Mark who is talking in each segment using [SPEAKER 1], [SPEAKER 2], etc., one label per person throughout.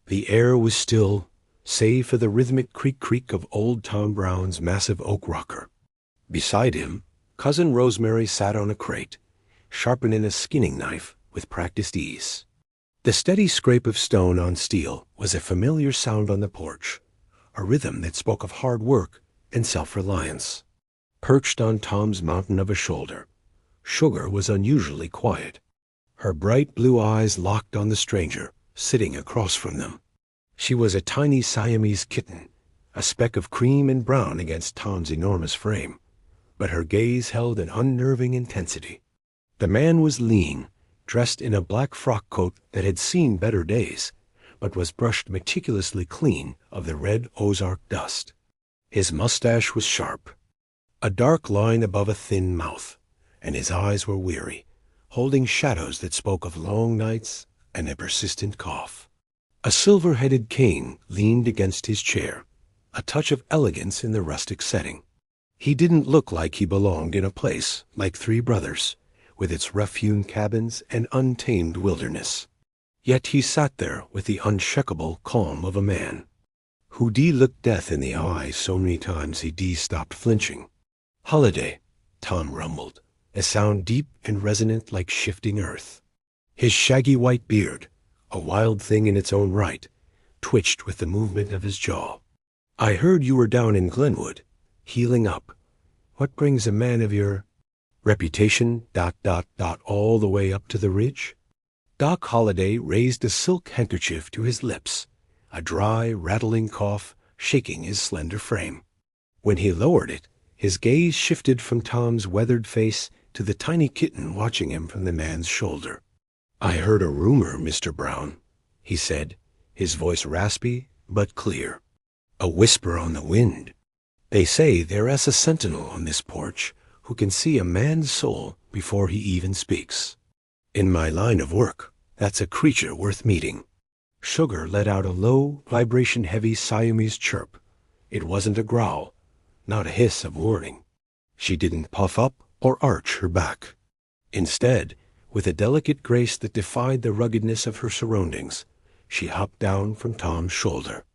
[SPEAKER 1] The air was still, save for the rhythmic creak-creak of old Tom Brown's massive oak rocker. Beside him, Cousin Rosemary sat on a crate, sharpening a skinning knife with practiced ease. The steady scrape of stone on steel was a familiar sound on the porch, a rhythm that spoke of hard work and self-reliance. Perched on Tom's mountain of a shoulder, Sugar was unusually quiet. Her bright blue eyes locked on the stranger, sitting across from them. She was a tiny Siamese kitten, a speck of cream and brown against Tom's enormous frame, but her gaze held an unnerving intensity. The man was lean, dressed in a black frock coat that had seen better days, but was brushed meticulously clean of the red Ozark dust. His mustache was sharp, a dark line above a thin mouth, and his eyes were weary, holding shadows that spoke of long nights and a persistent cough. A silver-headed cane leaned against his chair, a touch of elegance in the rustic setting. He didn't look like he belonged in a place like Three Brothers, with its rough-hewn cabins and untamed wilderness. Yet he sat there with the unshakable calm of a man. Hoodie looked death in the eye so many times he stopped flinching. "Holiday," Tom rumbled, a sound deep and resonant like shifting earth. His shaggy white beard, a wild thing in its own right, twitched with the movement of his jaw. "I heard you were down in Glenwood, healing up. What brings a man of your reputation ... all the way up to the ridge?" Doc Holliday raised a silk handkerchief to his lips, a dry, rattling cough shaking his slender frame. When he lowered it, his gaze shifted from Tom's weathered face to the tiny kitten watching him from the man's shoulder. "I heard a rumor, Mr. Brown," he said, his voice raspy but clear. "A whisper on the wind. They say there is a sentinel on this porch who can see a man's soul before he even speaks. In my line of work, that's a creature worth meeting." Sugar let out a low, vibration-heavy Siamese chirp. It wasn't a growl, not a hiss of warning. She didn't puff up or arch her back. Instead, with a delicate grace that defied the ruggedness of her surroundings, she hopped down from Tom's shoulder.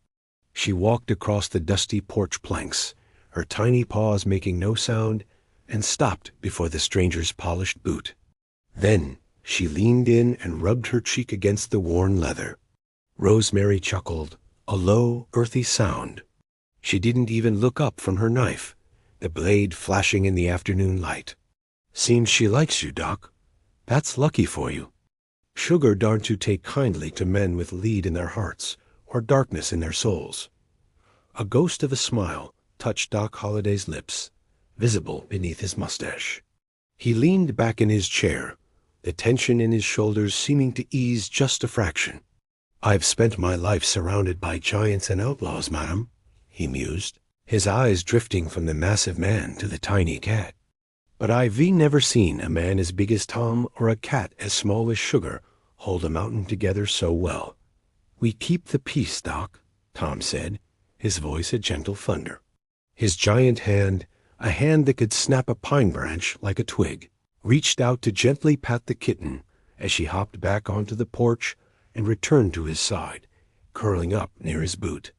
[SPEAKER 1] She walked across the dusty porch planks, her tiny paws making no sound, and stopped before the stranger's polished boot. Then she leaned in and rubbed her cheek against the worn leather. Rosemary chuckled, a low, earthy sound. She didn't even look up from her knife, the blade flashing in the afternoon light. "Seems she likes you, Doc. That's lucky for you." Sugar darned to take kindly to men with lead in their hearts or darkness in their souls. A ghost of a smile touched Doc Holliday's lips, visible beneath his mustache. He leaned back in his chair, the tension in his shoulders seeming to ease just a fraction. "I've spent my life surrounded by giants and outlaws, madam," he mused, his eyes drifting from the massive man to the tiny cat. "But I've never seen a man as big as Tom or a cat as small as Sugar hold a mountain together so well." "We keep the peace, Doc," Tom said, his voice a gentle thunder. His giant hand, a hand that could snap a pine branch like a twig, reached out to gently pat the kitten as she hopped back onto the porch and returned to his side, curling up near his boot.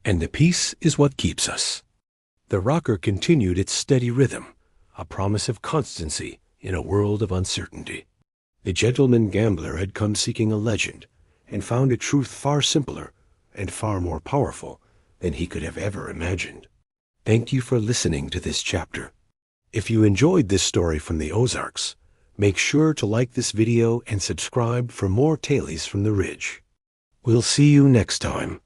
[SPEAKER 1] "And the peace is what keeps us." The rocker continued its steady rhythm, a promise of constancy in a world of uncertainty. The gentleman gambler had come seeking a legend, and found a truth far simpler and far more powerful than he could have ever imagined. Thank you for listening to this chapter. If you enjoyed this story from the Ozarks, make sure to like this video and subscribe for more tales from the Ridge. We'll see you next time.